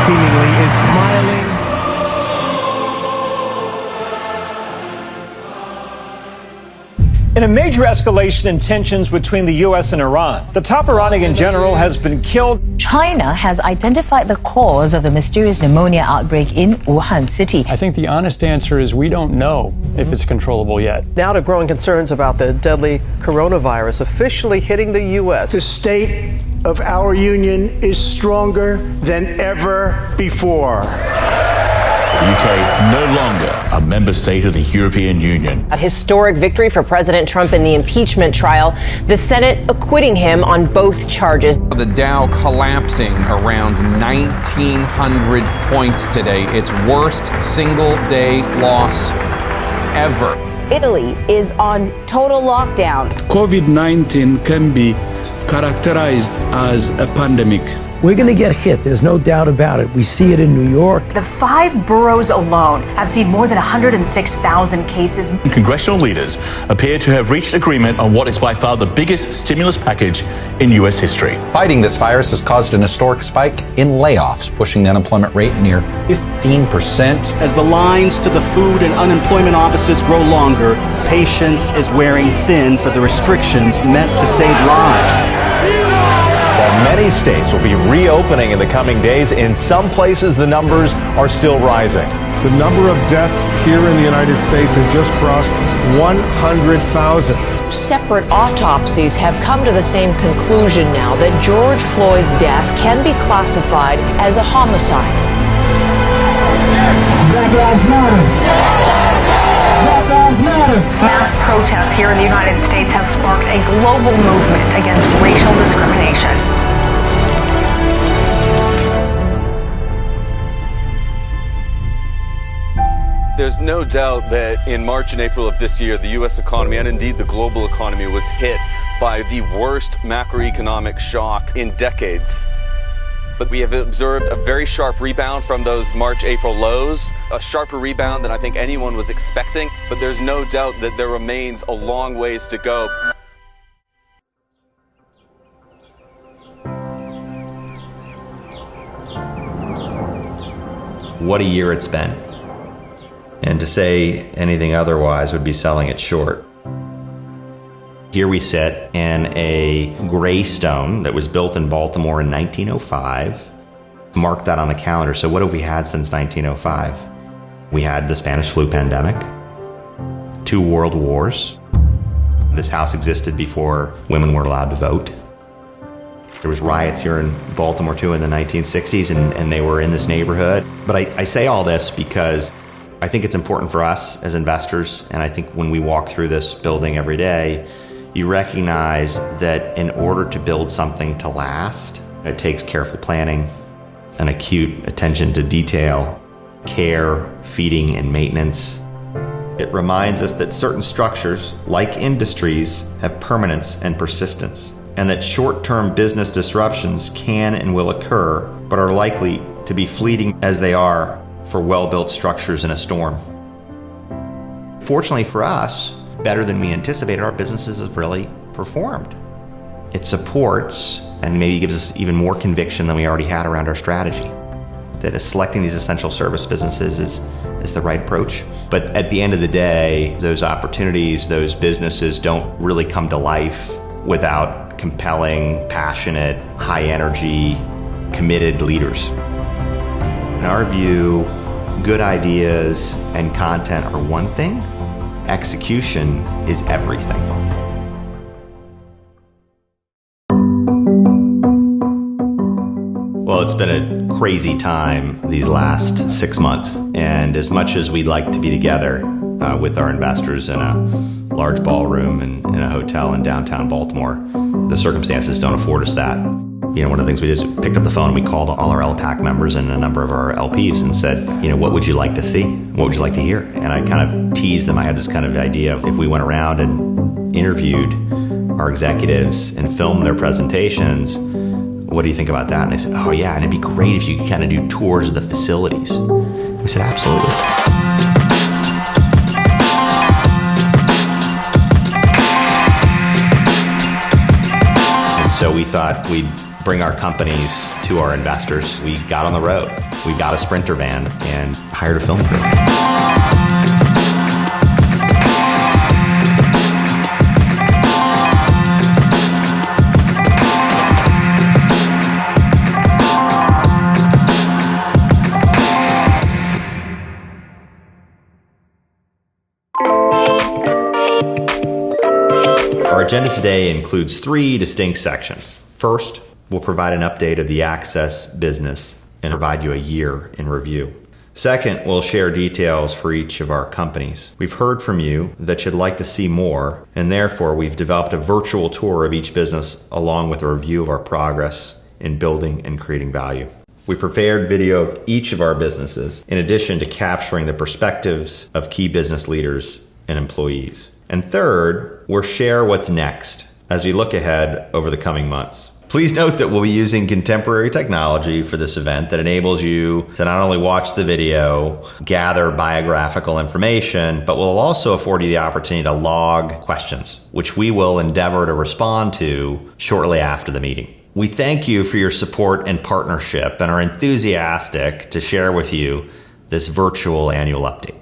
seemingly is smiling. In a major escalation in tensions between the U.S. and Iran, the top Iranian general has been killed. China has identified the cause of the mysterious pneumonia outbreak in Wuhan City. I think the honest answer is we don't know if it's controllable yet. Now to growing concerns about the deadly coronavirus officially hitting the U.S. The state of our union is stronger than ever before. The UK no longer a member state of the European Union. A historic victory for President Trump in the impeachment trial, the Senate acquitting him on both charges. The Dow collapsing around 1,900 points today, its worst single-day loss ever. Italy is on total lockdown. COVID-19 can be characterized as a pandemic. We're going to get hit. There's no doubt about it. We see it in New York. The 5 boroughs alone have seen more than 106,000 cases. Congressional leaders appear to have reached agreement on what is by far the biggest stimulus package in U.S. history. Fighting this virus has caused an historic spike in layoffs, pushing the unemployment rate near 15%. As the lines to the food and unemployment offices grow longer, patience is wearing thin for the restrictions meant to save lives. While many states will be reopening in the coming days, in some places the numbers are still rising. The number of deaths here in the United States has just crossed 100,000. Separate autopsies have come to the same conclusion now that George Floyd's death can be classified as a homicide. Black Lives Matter. Black Lives Matter. Mass protests here in the United States have sparked a global movement against racial discrimination. There's no doubt that in March and April of this year, the U.S. economy and indeed the global economy was hit by the worst macroeconomic shock in decades. But we have observed a very sharp rebound from those March-April lows, a sharper rebound than I think anyone was expecting. But there's no doubt that there remains a long ways to go. What a year it's been. And to say anything otherwise would be selling it short. Here we sit in a gray stone that was built in Baltimore in 1905. Mark that on the calendar. So what have we had since 1905? We had the Spanish flu pandemic, 2 world wars. This house existed before women were allowed to vote. There was riots here in Baltimore too in the 1960s, and they were in this neighborhood. But I say all this because I think it's important for us as investors, and I think when we walk through this building every day, you recognize that in order to build something to last, it takes careful planning, an acute attention to detail, care, feeding, and maintenance. It reminds us that certain structures, like industries, have permanence and persistence, and that short-term business disruptions can and will occur, but are likely to be fleeting as they are for well-built structures in a storm. Fortunately for us, better than we anticipated, our businesses have really performed. It supports and maybe gives us even more conviction than we already had around our strategy, that selecting these essential service businesses is the right approach. But at the end of the day, those opportunities, those businesses don't really come to life without compelling, passionate, high energy, committed leaders. In our view, good ideas and content are one thing. Execution is everything. Well, it's been a crazy time these last 6 months. And as much as we'd like to be together with our investors in a large ballroom and in a hotel in downtown Baltimore, the circumstances don't afford us that. You know, one of the things we did is we picked up the phone and we called all our LPAC members and a number of our LPs and said, you know, what would you like to see? What would you like to hear? And I kind of teased them. I had this kind of idea of if we went around and interviewed our executives and filmed their presentations, what do you think about that? And they said, oh yeah, and it'd be great if you could kind of do tours of the facilities. We said, absolutely. So we thought we'd bring our companies to our investors, we got on the road. We got a Sprinter van and hired a film crew. Our agenda today includes 3 distinct sections. First, we'll provide an update of the Access business and provide you a year in review. Second, we'll share details for each of our companies. We've heard from you that you'd like to see more, and therefore we've developed a virtual tour of each business along with a review of our progress in building and creating value. We prepared video of each of our businesses in addition to capturing the perspectives of key business leaders and employees. And third, we'll share what's next as we look ahead over the coming months. Please note that we'll be using contemporary technology for this event that enables you to not only watch the video, gather biographical information, but will also afford you the opportunity to log questions, which we will endeavor to respond to shortly after the meeting. We thank you for your support and partnership and are enthusiastic to share with you this virtual annual update.